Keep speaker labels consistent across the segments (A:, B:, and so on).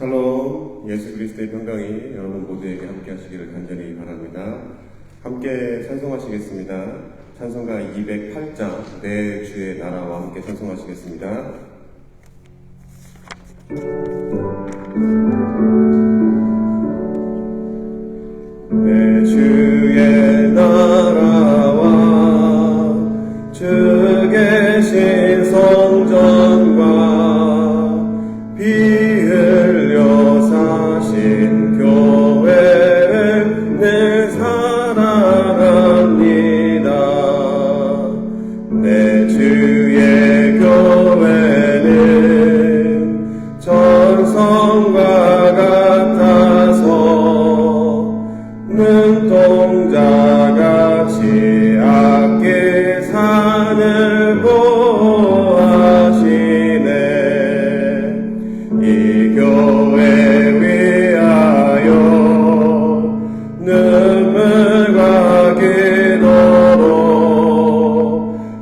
A: 샬롬, 예수 그리스도의 평강이 여러분 모두에게 함께 하시기를 간절히 바랍니다. 함께 찬송하시겠습니다. 찬송가 208장 내 주의 나라와 함께 찬송하시겠습니다. 내 주의 나라와 주 계신 성전과 피 흘려 사신 교회를 내 사랑합니다. 내 주의 교회는 전성과 같아서 눈동자같이 악기 산을 보하시네. 이 교회 위하여 눈물과 기도로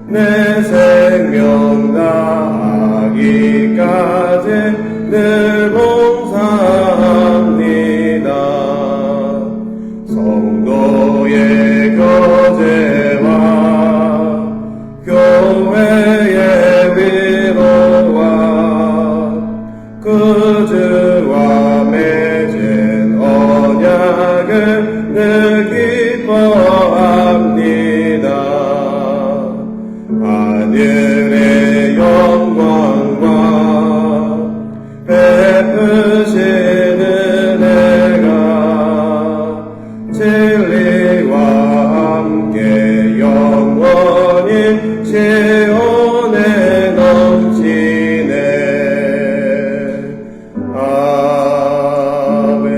A: 내 생명 다하기까지 늘 봉사합니다. 성도의 교제와 교회의 위로와 그 주와 맺은 언약을 늘 기뻐합니다. 하늘의 영광과 베푸시는 은혜가 진리와 함께 영원히 시온에 넘치네. 아멘.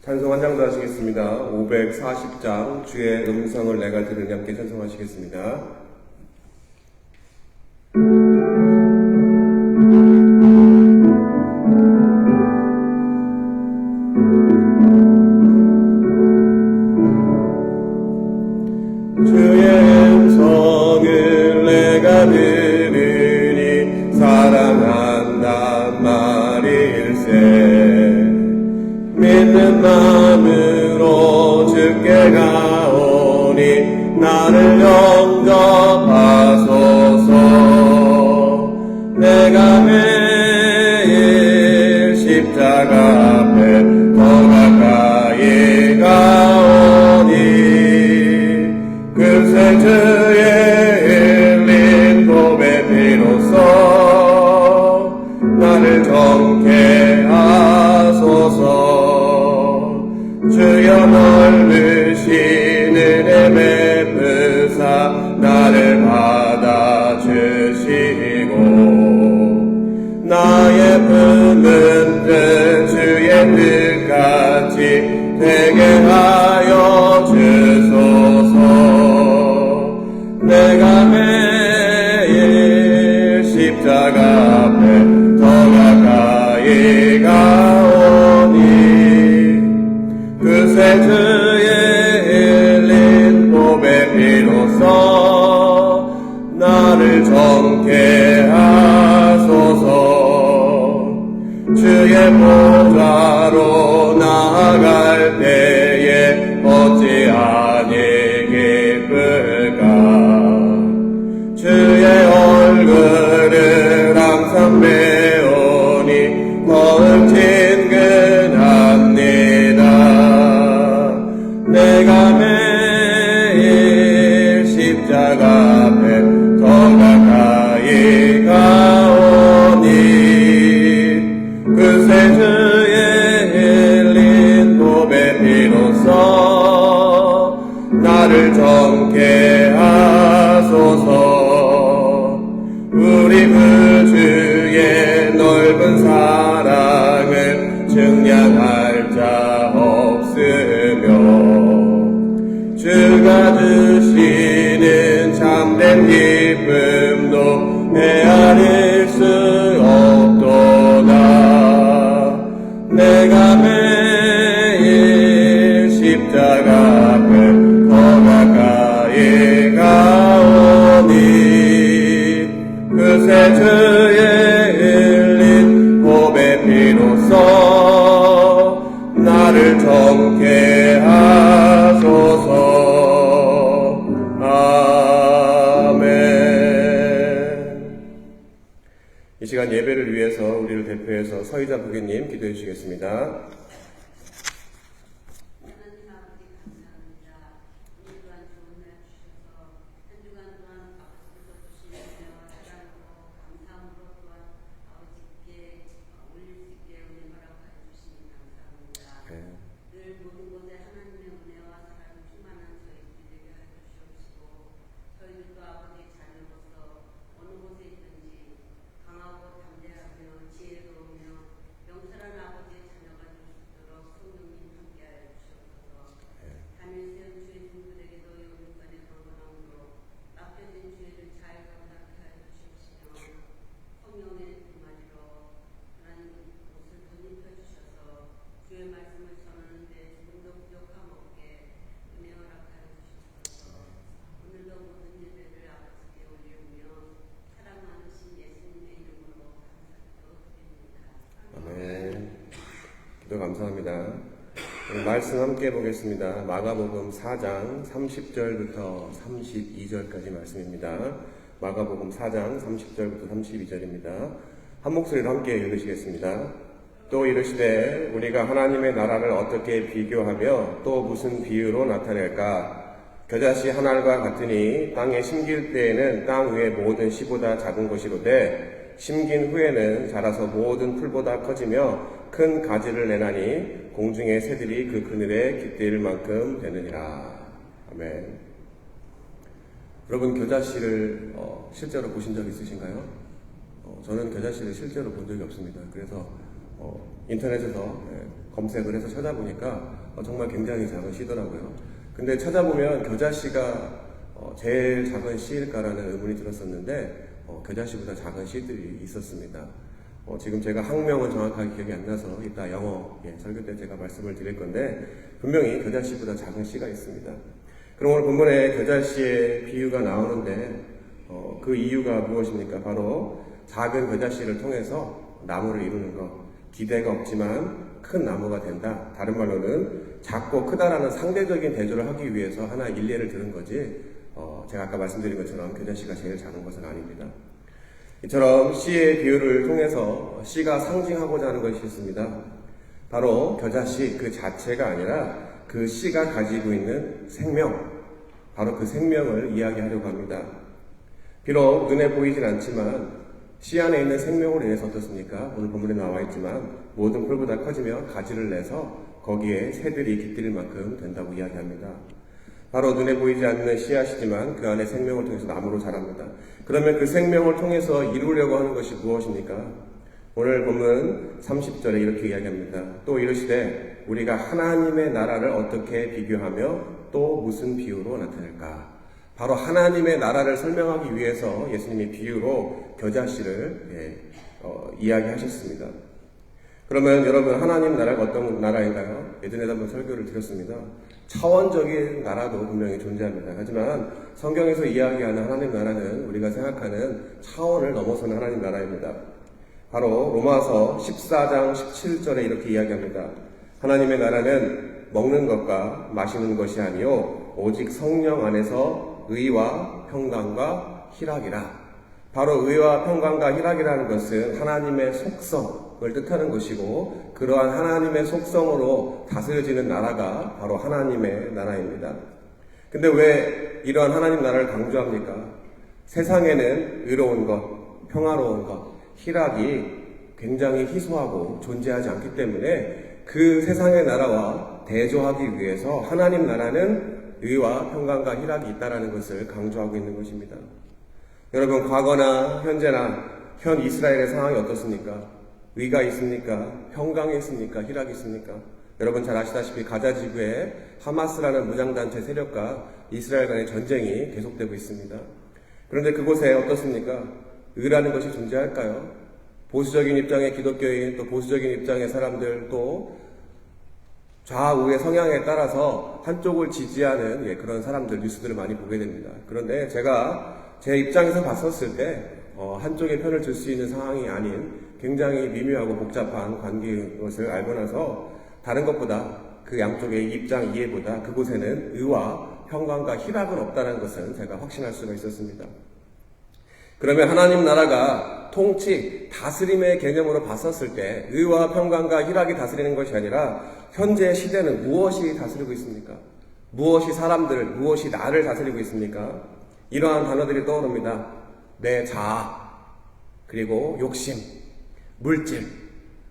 A: 찬송 한 장 더 하시겠습니다. 540장 주의 음성을 내가 들으니 함께 찬송하시겠습니다. 주의 음성을 내가 들으니 사랑한단 말일세. 믿는 마음으로 주께 가오니 나를 영접하소서. 내가 매일 십자가 앞에 더 가까이 가오니 그새 주의 흘린 보배 피로써 나를 정케 하소서. 주여 넓으신 은혜 베푸사 나를 받아주시고 나의 품은 주의 뜻같이 되게 하여 주소서. 내가 매일 십자가 앞에 더 가까이 가오니 그새 주의 흘린 보배 피로써 나를 정케 하소서. 주의 보좌로 나아갈 때에 어찌하니 기쁠까. 주의 얼굴을 항상 배우니 더욱 친근합니다. 내가 매일 십자가 앞에 더 가까이 가오니 그새 주의 흘린 보배 피로써 나를 정케 하소서. 우리 그 주의 넓은 사랑을 증량할 자 없으며 주가 주시는 참된 기쁨도 헤아릴 수 없도다. 내가 매일 십자가 앞에 더 가까이 가오니 그새 주의 성케 하소서. 아멘. 이 시간 예배를 위해서 우리를 대표해서 서희자 부교님 기도해 주시겠습니다. 감사합니다. 말씀 함께 보겠습니다. 마가복음 4장 30절부터 32절까지 말씀입니다. 마가복음 4장 30절부터 32절입니다. 한 목소리로 함께 읽으시겠습니다. 또 이르시되 우리가 하나님의 나라를 어떻게 비교하며 또 무슨 비유로 나타낼까? 겨자씨 한 알과 같으니 땅에 심길 때에는 땅 위의 모든 씨보다 작은 것이로되 심긴 후에는 자라서 모든 풀보다 커지며 큰 가지를 내나니 공중의 새들이 그 그늘에 깃들 만큼 되느니라. 아멘. 여러분 겨자씨를 실제로 보신 적 있으신가요? 저는 겨자씨를 실제로 본 적이 없습니다. 그래서 인터넷에서 검색을 해서 찾아보니까 정말 굉장히 작은 씨더라고요. 근데 찾아보면 겨자씨가 제일 작은 씨일까라는 의문이 들었었는데 겨자씨보다 작은 씨들이 있었습니다. 지금 제가 학명은 정확하게 기억이 안 나서 이따 영어 설교 때 제가 말씀을 드릴 건데 분명히 겨자씨보다 작은 씨가 있습니다. 그럼 오늘 본문에 겨자씨의 비유가 나오는데 그 이유가 무엇입니까? 바로 작은 겨자씨를 통해서 나무를 이루는 것, 기대가 없지만 큰 나무가 된다. 다른 말로는 작고 크다라는 상대적인 대조를 하기 위해서 하나 일례를 들은 거지 제가 아까 말씀드린 것처럼 겨자씨가 제일 작은 것은 아닙니다. 이처럼 씨의 비유를 통해서 씨가 상징하고자 하는 것이 있습니다. 바로 겨자씨 그 자체가 아니라 그 씨가 가지고 있는 생명, 바로 그 생명을 이야기하려고 합니다. 비록 눈에 보이진 않지만 씨 안에 있는 생명으로 인해서 어떻습니까? 오늘 본문에 나와 있지만 모든 풀보다 커지며 가지를 내서 거기에 새들이 깃들 만큼 된다고 이야기합니다. 바로 눈에 보이지 않는 씨앗이지만 그 안에 생명을 통해서 나무로 자랍니다. 그러면 그 생명을 통해서 이루려고 하는 것이 무엇입니까? 오늘 본문 30절에 이렇게 이야기합니다. 또 이르시되 우리가 하나님의 나라를 어떻게 비교하며 또 무슨 비유로 나타낼까? 바로 하나님의 나라를 설명하기 위해서 예수님이 비유로 겨자씨를 이야기하셨습니다. 그러면 여러분 하나님 나라가 어떤 나라인가요? 예전에도 한번 설교를 드렸습니다. 차원적인 나라도 분명히 존재합니다. 하지만 성경에서 이야기하는 하나님 나라는 우리가 생각하는 차원을 넘어서는 하나님 나라입니다. 바로 로마서 14장 17절에 이렇게 이야기합니다. 하나님의 나라는 먹는 것과 마시는 것이 아니요 오직 성령 안에서 의와 평강과 희락이라. 바로 의와 평강과 희락이라는 것은 하나님의 속성을 뜻하는 것이고 그러한 하나님의 속성으로 다스려지는 나라가 바로 하나님의 나라입니다. 근데 왜 이러한 하나님 나라를 강조합니까? 세상에는 의로운 것, 평화로운 것, 희락이 굉장히 희소하고 존재하지 않기 때문에 그 세상의 나라와 대조하기 위해서 하나님 나라는 의와 평강과 희락이 있다는 것을 강조하고 있는 것입니다. 여러분 과거나 현재나 현 이스라엘의 상황이 어떻습니까? 의가 있습니까? 평강이 있습니까? 희락이 있습니까? 여러분 잘 아시다시피 가자 지구에 하마스라는 무장단체 세력과 이스라엘 간의 전쟁이 계속되고 있습니다. 그런데 그곳에 어떻습니까? 의라는 것이 존재할까요? 보수적인 입장의 기독교인 또 보수적인 입장의 사람들 또 좌우의 성향에 따라서 한쪽을 지지하는 그런 사람들 뉴스들을 많이 보게 됩니다. 그런데 제가 제 입장에서 봤었을 때 한쪽의 편을 들 수 있는 상황이 아닌 굉장히 미묘하고 복잡한 관계인 것을 알고 나서 다른 것보다 그 양쪽의 입장 이해보다 그곳에는 의와 평강과 희락은 없다는 것은 제가 확신할 수가 있었습니다. 그러면 하나님 나라가 통치, 다스림의 개념으로 봤었을 때 의와 평강과 희락이 다스리는 것이 아니라 현재 시대는 무엇이 다스리고 있습니까? 무엇이 사람들을, 무엇이 나를 다스리고 있습니까? 이러한 단어들이 떠오릅니다. 내 자아, 그리고 욕심, 물질,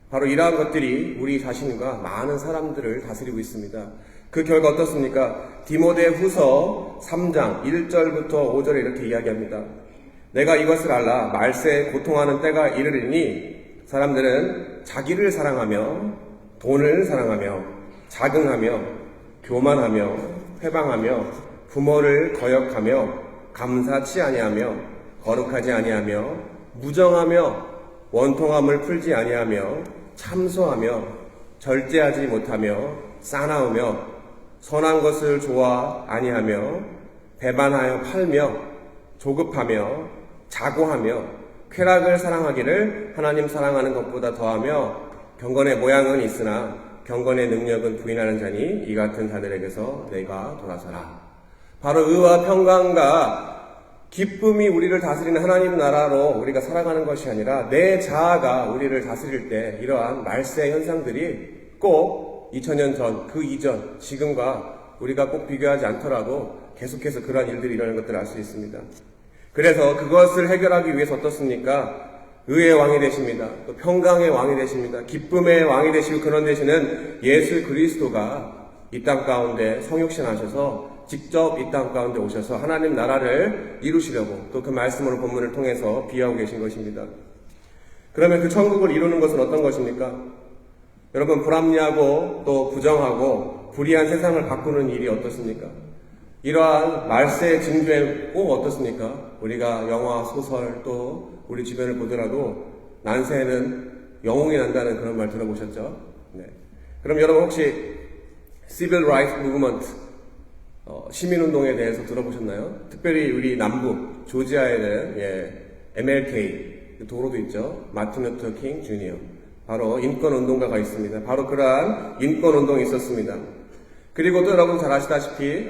A: 바로 이러한 것들이 우리 자신과 많은 사람들을 다스리고 있습니다. 그 결과 어떻습니까? 디모데 후서 3장 1절부터 5절에 이렇게 이야기합니다. 내가 이것을 알라 말세에 고통하는 때가 이르리니 사람들은 자기를 사랑하며 돈을 사랑하며 자긍하며 교만하며 회방하며 부모를 거역하며 감사치 아니하며 거룩하지 아니하며 무정하며 원통함을 풀지 아니하며 참소하며 절제하지 못하며 싸나우며 선한 것을 좋아 아니하며 배반하여 팔며 조급하며 자고하며 쾌락을 사랑하기를 하나님 사랑하는 것보다 더하며 경건의 모양은 있으나 경건의 능력은 부인하는 자니 이 같은 자들에게서 내가 돌아서라. 바로 의와 평강과 기쁨이 우리를 다스리는 하나님 나라로 우리가 살아가는 것이 아니라 내 자아가 우리를 다스릴 때 이러한 말세 현상들이 꼭 2000년 전, 그 이전, 지금과 우리가 꼭 비교하지 않더라도 계속해서 그러한 일들이 일어나는 것들을 알 수 있습니다. 그래서 그것을 해결하기 위해서 어떻습니까? 의의 왕이 되십니다. 또 평강의 왕이 되십니다. 기쁨의 왕이 되시고 그런 되시는 예수 그리스도가 이 땅 가운데 성육신하셔서 직접 이 땅 가운데 오셔서 하나님 나라를 이루시려고 또 그 말씀으로 본문을 통해서 비유하고 계신 것입니다. 그러면 그 천국을 이루는 것은 어떤 것입니까? 여러분, 불합리하고 또 부정하고 불의한 세상을 바꾸는 일이 어떻습니까? 이러한 말세의 징조에 꼭 어떻습니까? 우리가 영화, 소설 또 우리 주변을 보더라도 난세에는 영웅이 난다는 그런 말 들어보셨죠? 네. 그럼 여러분 혹시 Civil Rights Movement 시민운동에 대해서 들어보셨나요? 특별히 우리 남부 조지아에는 MLK 도로도 있죠. 마틴 루터 킹 주니어 바로 인권운동가가 있습니다. 바로 그러한 인권운동이 있었습니다. 그리고 또 여러분 잘 아시다시피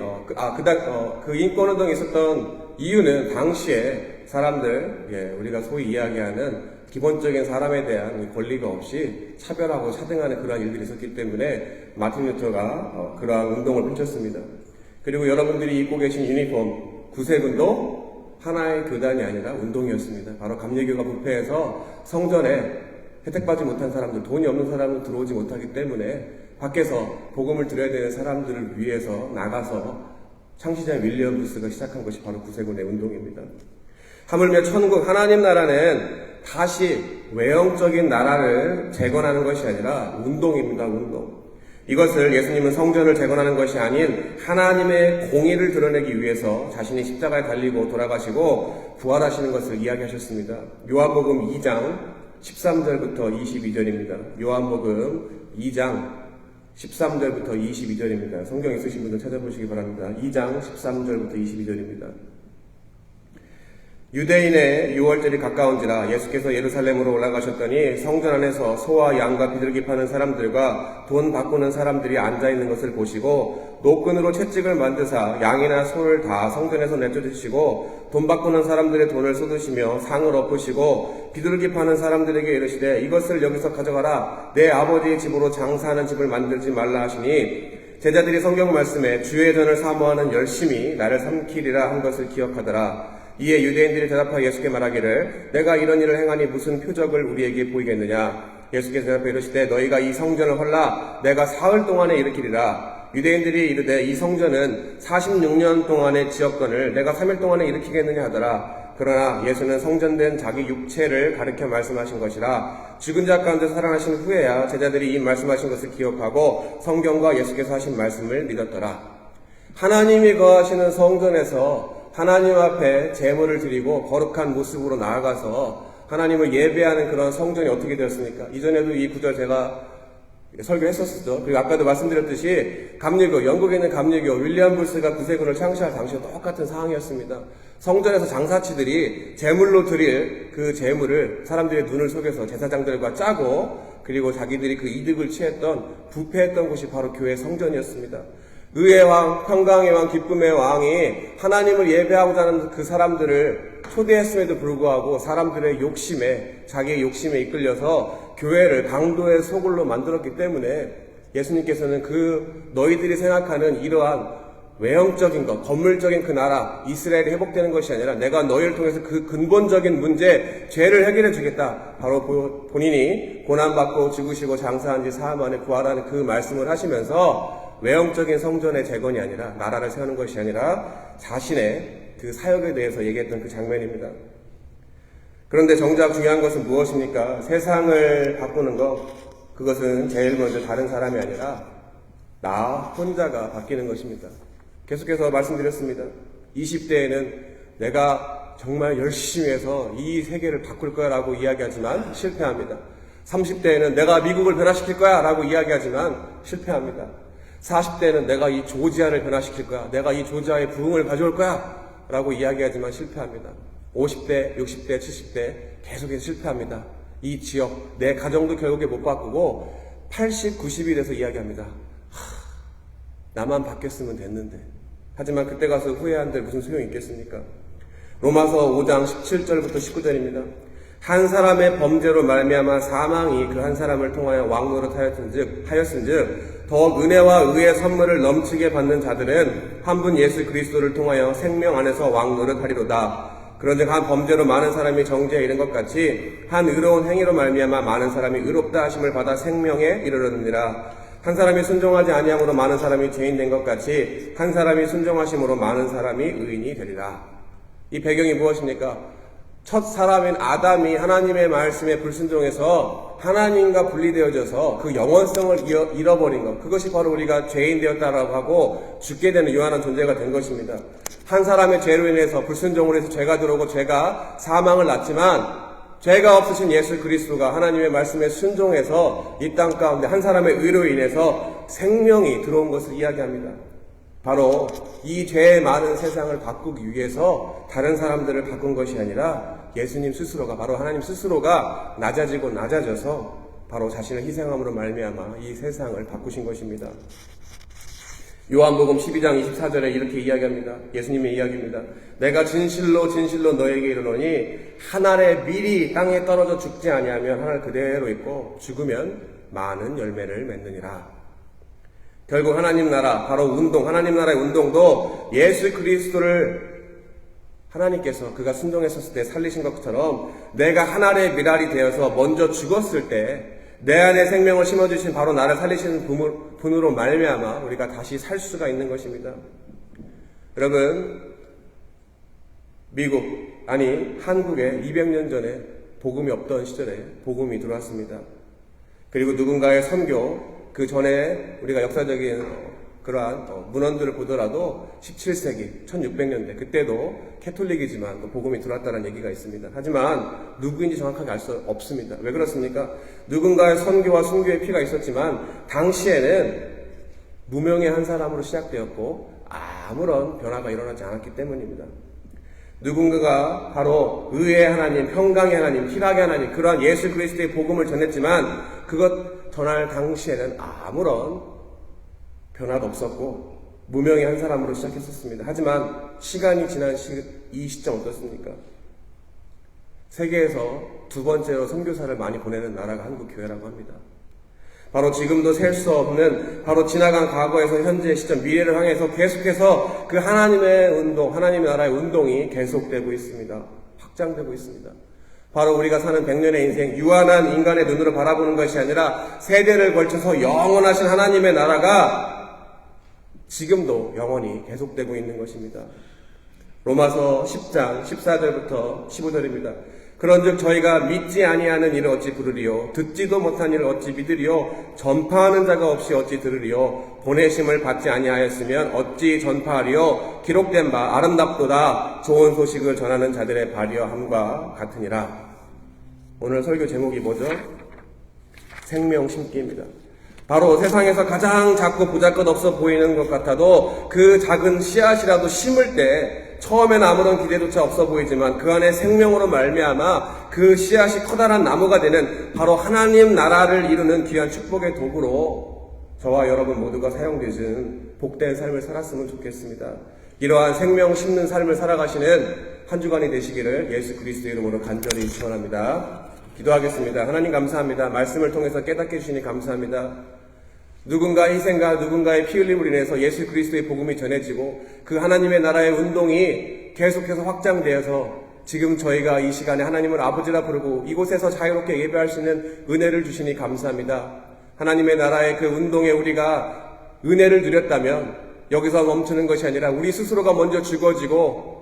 A: 그 인권운동이 있었던 이유는 당시에 사람들 우리가 소위 이야기하는 기본적인 사람에 대한 권리가 없이 차별하고 차등하는 그러한 일들이 있었기 때문에 마틴 루터가 그러한 운동을 펼쳤습니다. 그리고 여러분들이 입고 계신 유니폼 구색운동 하나의 교단이 아니라 운동이었습니다. 바로 감리교가 부패해서 성전에 혜택받지 못한 사람들, 돈이 없는 사람은 들어오지 못하기 때문에 밖에서 복음을 드려야 되는 사람들을 위해서 나가서 창시자 윌리엄 루스가 시작한 것이 바로 구세군의 운동입니다. 하물며 천국 하나님 나라는 다시 외형적인 나라를 재건하는 것이 아니라 운동입니다. 운동. 이것을 예수님은 성전을 재건하는 것이 아닌 하나님의 공의를 드러내기 위해서 자신이 십자가에 달리고 돌아가시고 부활하시는 것을 이야기하셨습니다. 요한복음 2장 13절부터 22절입니다. 요한복음 2장 13절부터 22절입니다. 성경 있으신 분들 찾아보시기 바랍니다. 2장 13절부터 22절입니다. 유대인의 유월절이 가까운지라 예수께서 예루살렘으로 올라가셨더니 성전 안에서 소와 양과 비둘기 파는 사람들과 돈 바꾸는 사람들이 앉아있는 것을 보시고 노끈으로 채찍을 만드사 양이나 소를 다 성전에서 내쫓으시고 돈 바꾸는 사람들의 돈을 쏟으시며 상을 엎으시고 비둘기 파는 사람들에게 이르시되 이것을 여기서 가져가라. 내 아버지의 집으로 장사하는 집을 만들지 말라 하시니 제자들이 성경 말씀에 주의 전을 사모하는 열심히 나를 삼키리라 한 것을 기억하더라. 이에 유대인들이 대답하여 예수께 말하기를 내가 이런 일을 행하니 무슨 표적을 우리에게 보이겠느냐. 예수께서 대답하여 이르시되 너희가 이 성전을 헐라 내가 사흘 동안에 일으키리라. 유대인들이 이르되 이 성전은 46년 동안의 지역권을 내가 3일 동안에 일으키겠느냐 하더라. 그러나 예수는 성전된 자기 육체를 가르쳐 말씀하신 것이라. 죽은 자 가운데 살아나신 후에야 제자들이 이 말씀하신 것을 기억하고 성경과 예수께서 하신 말씀을 믿었더라. 하나님이 거하시는 성전에서 하나님 앞에 제물을 드리고 거룩한 모습으로 나아가서 하나님을 예배하는 그런 성전이 어떻게 되었습니까? 이전에도 이 구절 제가 설교했었죠. 그리고 아까도 말씀드렸듯이 감리교, 영국에 있는 감리교 윌리엄 불스가 구세군을 창시할 당시와 똑같은 상황이었습니다. 성전에서 장사치들이 제물로 드릴 그 제물을 사람들의 눈을 속여서 제사장들과 짜고
B: 그리고 자기들이 그 이득을 취했던 부패했던 곳이 바로 교회 성전이었습니다. 의의 왕, 평강의 왕, 기쁨의 왕이 하나님을 예배하고자 하는 그 사람들을 초대했음에도 불구하고 사람들의 욕심에, 자기의 욕심에 이끌려서 교회를 강도의 소굴로 만들었기 때문에 예수님께서는 그 너희들이 생각하는 이러한 외형적인 것, 건물적인 그 나라 이스라엘이 회복되는 것이 아니라 내가 너희를 통해서 그 근본적인 문제, 죄를 해결해 주겠다. 바로 본인이 고난받고 죽으시고 장사한 지 사흘 만에 부활하는 그 말씀을 하시면서 외형적인 성전의 재건이 아니라, 나라를 세우는 것이 아니라 자신의 그 사역에 대해서 얘기했던 그 장면입니다. 그런데 정작 중요한 것은 무엇입니까? 세상을 바꾸는 것, 그것은 제일 먼저 다른 사람이 아니라 나 혼자가 바뀌는 것입니다. 계속해서 말씀드렸습니다. 20대에는 내가 정말 열심히 해서 이 세계를 바꿀 거야 라고 이야기하지만 실패합니다. 30대에는 내가 미국을 변화시킬 거야 라고 이야기하지만 실패합니다. 40대에는 내가 이 조지아를 변화시킬 거야, 내가 이 조지아의 부흥을 가져올 거야 라고 이야기하지만 실패합니다. 50대, 60대, 70대 계속해서 실패합니다. 이 지역, 내 가정도 결국에 못 바꾸고 80, 90이 돼서 이야기합니다. 나만 바뀌었으면 됐는데. 하지만 그때 가서 후회한들 무슨 소용이 있겠습니까? 로마서 5장 17절부터 19절입니다. 한 사람의 범죄로 말미암아 사망이 그 한 사람을 통하여 왕노릇 하였은즉 더욱 은혜와 의의 선물을 넘치게 받는 자들은 한 분 예수 그리스도를 통하여 생명 안에서 왕노릇 하리로다. 그런즉 한 범죄로 많은 사람이 정죄에 이른 것 같이 한 의로운 행위로 말미암아 많은 사람이 의롭다 하심을 받아 생명에 이르렀느니라. 한 사람이 순종하지 아니함으로 많은 사람이 죄인 된 것 같이 한 사람이 순종하심으로 많은 사람이 의인이 되리라. 이 배경이 무엇입니까? 첫 사람인 아담이 하나님의 말씀에 불순종해서 하나님과 분리되어져서 그 영원성을 잃어버린 것, 그것이 바로 우리가 죄인 되었다라고 하고 죽게 되는 유한한 존재가 된 것입니다. 한 사람의 죄로 인해서, 불순종으로 해서 죄가 들어오고 죄가 사망을 낳지만 죄가 없으신 예수 그리스도가 하나님의 말씀에 순종해서 이 땅 가운데 한 사람의 의로 인해서 생명이 들어온 것을 이야기합니다. 바로 이 죄의 많은 세상을 바꾸기 위해서 다른 사람들을 바꾼 것이 아니라 예수님 스스로가, 바로 하나님 스스로가 낮아지고 낮아져서 바로 자신을 희생함으로 말미암아 이 세상을 바꾸신 것입니다. 요한복음 12장 24절에 이렇게 이야기합니다. 예수님의 이야기입니다. 내가 진실로 진실로 너에게 이르노니 한 알의 밀이 땅에 떨어져 죽지 아니하면 한 알 그대로 있고 죽으면 많은 열매를 맺느니라. 결국 하나님 나라, 바로 운동, 하나님 나라의 운동도 예수 그리스도를 하나님께서 그가 순종했었을 때 살리신 것처럼 내가 한 알의 밀알이 되어서 먼저 죽었을 때 내 안에 생명을 심어주신 바로 나를 살리시는 분으로 말미암아 우리가 다시 살 수가 있는 것입니다. 여러분, 미국, 아니 한국에 200년 전에 복음이 없던 시절에 복음이 들어왔습니다. 그리고 누군가의 선교, 그 전에 우리가 역사적인 그러한 문헌들을 보더라도 17세기, 1600년대 그때도 캐톨릭이지만 또 복음이 들어왔다는 얘기가 있습니다. 하지만 누구인지 정확하게 알 수 없습니다. 왜 그렇습니까? 누군가의 선교와 순교의 피가 있었지만 당시에는 무명의 한 사람으로 시작되었고 아무런 변화가 일어나지 않았기 때문입니다. 누군가가 바로 의의 하나님, 평강의 하나님, 희락의 하나님, 그러한 예수 그리스도의 복음을 전했지만 그것 전할 당시에는 아무런 변화도 없었고 무명의 한 사람으로 시작했었습니다. 하지만 시간이 지난 이 시점 어떻습니까? 세계에서 두 번째로 선교사를 많이 보내는 나라가 한국 교회라고 합니다. 바로 지금도 셀 수 없는, 바로 지나간 과거에서 현재의 시점, 미래를 향해서 계속해서 그 하나님의 운동, 하나님의 나라의 운동이 계속되고 있습니다. 확장되고 있습니다. 바로 우리가 사는 100년의 인생, 유한한 인간의 눈으로 바라보는 것이 아니라 세대를 걸쳐서 영원하신 하나님의 나라가 지금도 영원히 계속되고 있는 것입니다. 로마서 10장 14절부터 15절입니다. 그런즉 저희가 믿지 아니하는 일을 어찌 부르리요, 듣지도 못한 일을 어찌 믿으리요, 전파하는 자가 없이 어찌 들으리요, 보내심을 받지 아니하였으면 어찌 전파하리요, 기록된 바 아름답도다 좋은 소식을 전하는 자들의 발이여 함과 같으니라. 오늘 설교 제목이 뭐죠? 생명 심기입니다. 바로 세상에서 가장 작고 보잘것없어 보이는 것 같아도 그 작은 씨앗이라도 심을 때 처음에는 아무런 기대조차 없어 보이지만 그 안에 생명으로 말미암아 그 씨앗이 커다란 나무가 되는 바로 하나님 나라를 이루는 귀한 축복의 도구로 저와 여러분 모두가 사용되는 복된 삶을 살았으면 좋겠습니다. 이러한 생명 심는 삶을 살아가시는 한 주간이 되시기를 예수 그리스도의 이름으로 간절히 축원합니다. 기도하겠습니다. 하나님 감사합니다. 말씀을 통해서 깨닫게 해주시니 감사합니다. 누군가의 희생과 누군가의 피 흘림으로 인해서 예수 그리스도의 복음이 전해지고 그 하나님의 나라의 운동이 계속해서 확장되어서 지금 저희가 이 시간에 하나님을 아버지라 부르고 이곳에서 자유롭게 예배할 수 있는 은혜를 주시니 감사합니다. 하나님의 나라의 그 운동에 우리가 은혜를 누렸다면 여기서 멈추는 것이 아니라 우리 스스로가 먼저 죽어지고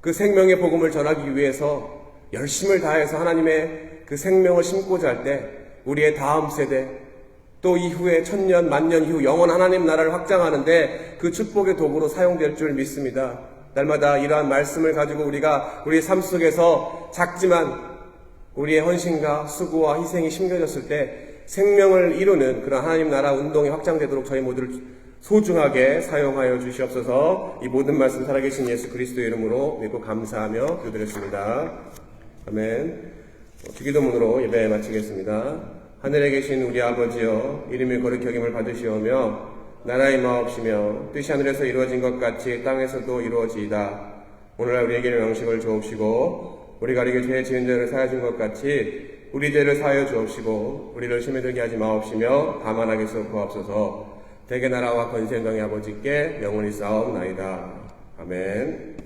B: 그 생명의 복음을 전하기 위해서 열심을 다해서 하나님의 그 생명을 심고자 할 때 우리의 다음 세대 또 이후에 천년 만년 이후 영원 하나님 나라를 확장하는데 그 축복의 도구로 사용될 줄 믿습니다. 날마다 이러한 말씀을 가지고 우리가 우리의 삶 속에서 작지만 우리의 헌신과 수고와 희생이 심겨졌을 때 생명을 이루는 그런 하나님 나라 운동이 확장되도록 저희 모두를 소중하게 사용하여 주시옵소서. 이 모든 말씀 살아계신 예수 그리스도의 이름으로 믿고 감사하며 기도드렸습니다. 아멘. 주기도문으로 예배 마치겠습니다. 하늘에 계신 우리 아버지여, 이름이 거룩히 여김을 받으시오며 나라의 마옵시며 뜻이 하늘에서 이루어진 것 같이 땅에서도 이루어지이다. 오늘날 우리에게 양식을 주옵시고 우리가 우리에게 죄 지은 자를 사하여 준 것 같이 우리 죄를 사하여 주옵시고 우리를 시험에 들게 하지 마옵시며 다만 악에서 구하옵소서. 대개 나라와 권세 영광의 아버지께 영원히 싸움나이다. 아멘.